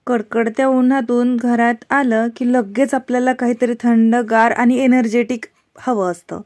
कडकडत्या उन्हातून घरात आलं की लगेच आपल्याला काहीतरी थंडगार आणि एनर्जेटिक हवं असतं,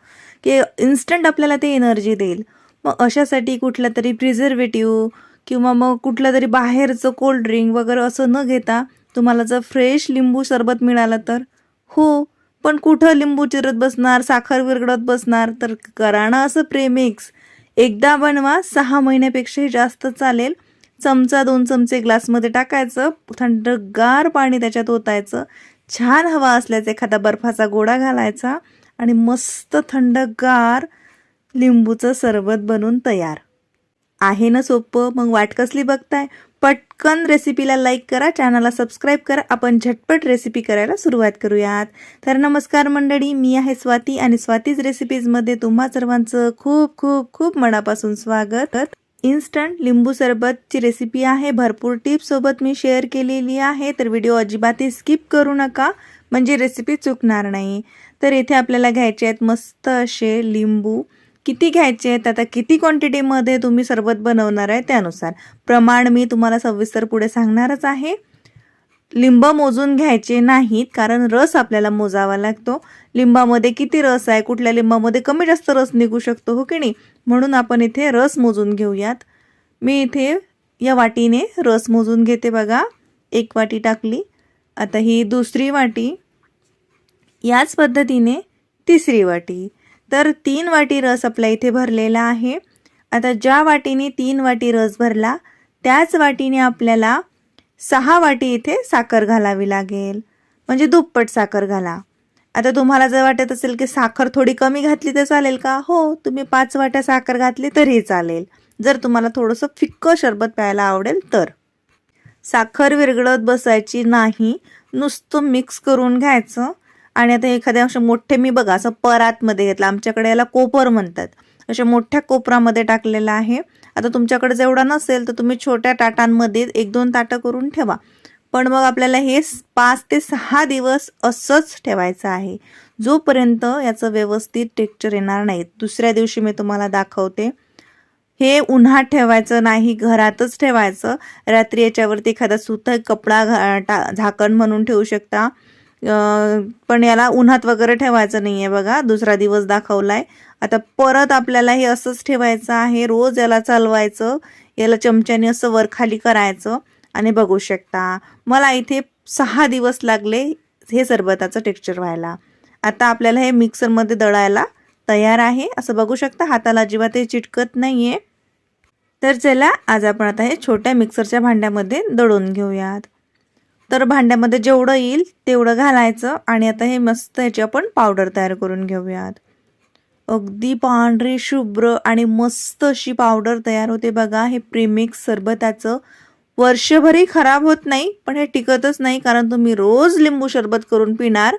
की इन्स्टंट आपल्याला ते एनर्जी देईल. मग अशासाठी कुठला तरी प्रिझर्वेटिव्ह किंवा मग कुठलं तरी बाहेरचं कोल्ड ड्रिंक वगैरे असं न घेता तुम्हाला जर फ्रेश लिंबू सरबत मिळालं तर हो. पण कुठं लिंबू चिरत बसणार, साखर विरघळत बसणार, तर करा ना असं प्रेमिक्स. एकदा बनवा, 6 महिन्यापेक्षाही जास्त चालेल. चमचा 2 चमचे ग्लासमध्ये टाकायचं, थंडगार पाणी त्याच्यात ओतायचं, छान हवा असल्याचा एखादा बर्फाचा गोळा घालायचा आणि मस्त थंडगार लिंबूचं सरबत बनून तयार. आहे ना सोपं? मग वाट कसली बघताय? पटकन रेसिपीला लाईक करा, चॅनलला सबस्क्राईब करा. आपण झटपट रेसिपी करायला सुरुवात करूयात. तर नमस्कार मंडळी, मी आहे स्वाती आणि स्वातीज रेसिपीजमध्ये तुम्हा सर्वांचं खूप खूप खूप मनापासून स्वागत. इन्स्टंट लिंबू सरबतची रेसिपी आहे. भरपूर टिप्ससोबत मी शेअर केलेली आहे, तर व्हिडिओ अजिबातही स्किप करू नका, म्हणजे रेसिपी चुकणार नाही. तर इथे आपल्याला घ्यायचे आहेत मस्त असे लिंबू. किती घ्यायचे आहेत, आता किती क्वांटिटीमध्ये तुम्ही सरबत बनवणार आहे त्यानुसार प्रमाण मी तुम्हाला सविस्तर पुढे सांगणारच आहे. लिंब मोजून घ्यायचे नाहीत, कारण रस आपल्याला मोजावा लागतो. लिंबामध्ये किती रस आहे, कुठल्या लिंबामध्ये कमी जास्त रस निघू शकतो, हो की नाही, म्हणून आपण इथे रस मोजून घेऊयात. मी इथे या वाटीने रस मोजून घेते बघा. 1 वाटी टाकली, आता ही दुसरी वाटी, याच पद्धतीने तिसरी वाटी, तर 3 वाटी रस आपल्या इथे भरलेला आहे. आता ज्या वाटीने 3 वाटी रस भरला त्याच वाटीने आपल्याला 6 वाटी इथे साखर घालावी लागेल, म्हणजे दुप्पट साखर घाला. आता तुम्हाला जर वाटत असेल की साखर थोडी कमी घातली तर चालेल का? हो, तुम्ही 5 वाट्या साखर घातली तरी चालेल, जर तुम्हाला थोडंसं फिक्कं सरबत प्यायला आवडेल तर. साखर विरघळत बसायची नाही, नुसतं मिक्स करून घ्यायचं. आणि आता एखाद्या अशा मोठे, मी बघा असं परातमध्ये घेतला, आमच्याकडे याला कोपर म्हणतात, अशा मोठ्या कोपरामध्ये टाकलेला आहे. आता तुमच्याकडे जेवढा नसेल तर तुम्ही छोट्या ताटांमध्ये 1-2 ताटं करून ठेवा. पण मग आपल्याला हे 5 ते 6 दिवस असंच ठेवायचं आहे, जोपर्यंत याचं व्यवस्थित टेक्स्चर येणार नाही. दुसऱ्या दिवशी मी तुम्हाला दाखवते. हे उन्हात ठेवायचं नाही, घरातच ठेवायचं. रात्री याच्यावरती एखादा सुता कपडा झाकण म्हणून ठेवू शकता, पण याला उन्हात वगैरे ठेवायचं नाही आहे बघा. दुसरा दिवस दाखवलाय. आता परत आपल्याला हे असंच ठेवायचं आहे. रोज याला चालवायचं, याला चमच्याने असं वरखाली करायचं आणि बघू शकता मला इथे 6 दिवस लागले हे सरबताचं टेक्स्चर व्हायला. आता आपल्याला हे मिक्सरमध्ये दळायला तयार आहे, असं बघू शकता. हाताला अजिबातही चिटकत नाही आहे. तर चला, आज आपण आता हे छोट्या मिक्सरच्या भांड्यामध्ये दळून घेऊयात. तर भांड्यामध्ये जेवढं येईल तेवढं घालायचं आणि आता हे मस्त याची आपण पावडर तयार करून घेऊयात. अगदी पांढरी शुभ्र आणि मस्त अशी पावडर तयार होते बघा. हे प्रीमिक्स सरबताचं वर्षभरही खराब होत नाही, पण हे टिकतच नाही, कारण तुम्ही रोज लिंबू सरबत करून पिणार.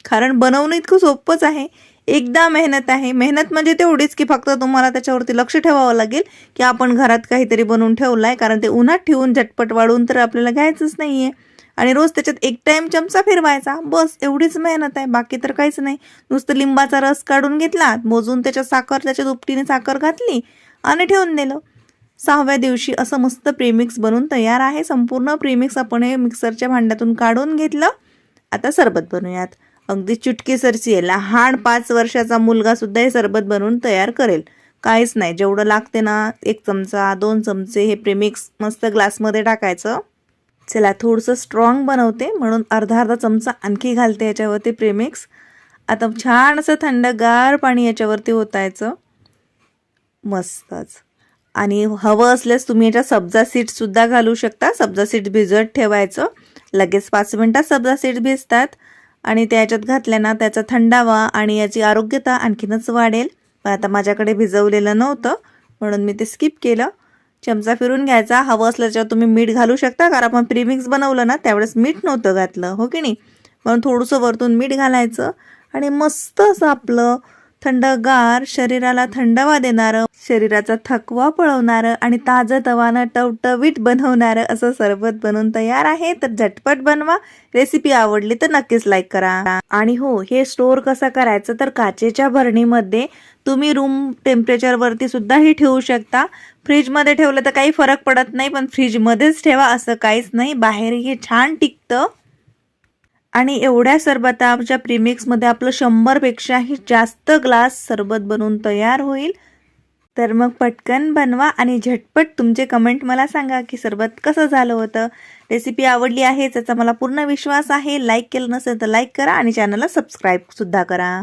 कारण बनवणं इतकं सोपंच आहे. एकदा मेहनत आहे, मेहनत म्हणजे तेवढीच की फक्त तुम्हाला त्याच्यावरती लक्ष ठेवावं लागेल की आपण घरात काहीतरी बनवून ठेवलाय, कारण ते उन्हात ठेवून झटपट वाढून तर आपल्याला घ्यायचंच नाहीये. आणि रोज त्याच्यात 1 टाइम चमचा फिरवायचा, बस एवढीच मेहनत आहे, बाकी तर काहीच नाही. नुसतं लिंबाचा रस काढून घेतला, मोजून त्याच्यात साखर, त्याच्या दुपटीने साखर घातली आणि ठेवून दिलं. 6व्या दिवशी असं मस्त प्रीमिक्स बनून तयार आहे. संपूर्ण प्रीमिक्स आपण हे मिक्सरच्या भांड्यातून काढून घेतलं. आता सरबत बनवूयात. अगदी चुटकीसरची आहे, लहान 5 वर्षाचा मुलगा सुद्धा हे सरबत बनवून तयार करेल. काहीच नाही, जेवढं लागते ना, 1 चमचा 2 चमचे हे प्रीमिक्स मस्त ग्लासमध्ये टाकायचं. चला, थोडंसं स्ट्रॉंग बनवते म्हणून अर्धा चमचा आणखी घालते याच्यावरती प्रीमिक्स. आता छान असं थंडगार पाणी याच्यावरती ओतायचं मस्तच. आणि हवं असल्यास तुम्ही याच्यात सब्जा सीड्ससुद्धा घालू शकता. सब्जा सीड्स भिजत ठेवायचं, लगेच 5 मिनिटात सब्जा सीड्स भिजतात आणि त्याच्यात घातल्यानं त्याचा थंडावा आणि याची आरोग्यता आणखीनच वाढेल. पण आता माझ्याकडे भिजवलेलं नव्हतं म्हणून मी ते स्किप केलं. चमचा फिरून घ्यायचा. हवं असल्याच्यावर तुम्ही मीठ घालू शकता, कारण आपण प्रीमिक्स बनवलं ना त्यावेळेस मीठ नव्हतं घातलं, हो की नाही, म्हणून थोडंसं वरतून मीठ घालायचं आणि मस्त असं आपलं थंडगार, शरीराला थंडावा देणारं, शरीराचा थकवा पळवणारं आणि ताजंतवानं टवटवीत बनवणारं असं सरबत बनवून तयार आहे. तर झटपट बनवा. रेसिपी आवडली तर नक्कीच लाईक करा. आणि हो, हे स्टोअर कसं करायचं तर काचेच्या भरणीमध्ये तुम्ही रूम टेम्परेचरवरती सुद्धा हे ठेवू शकता. फ्रीजमध्ये ठेवलं तर काही फरक पडत नाही, पण फ्रीजमध्येच ठेवा असं काहीच नाही. बाहेरही हे छान टिकतं. आणि एवढ्या सरबताच्या प्रीमिक्समध्ये आपलं 100पेक्षाही जास्त ग्लास सरबत बनवून तयार होईल. तर मग पटकन बनवा आणि झटपट तुमचे कमेंट मला सांगा की सरबत कसं झालं होतं. रेसिपी आवडली आहे याचा मला पूर्ण विश्वास आहे. लाईक केलं नसेल तर लाईक करा आणि चॅनलला सबस्क्राईब सुद्धा करा.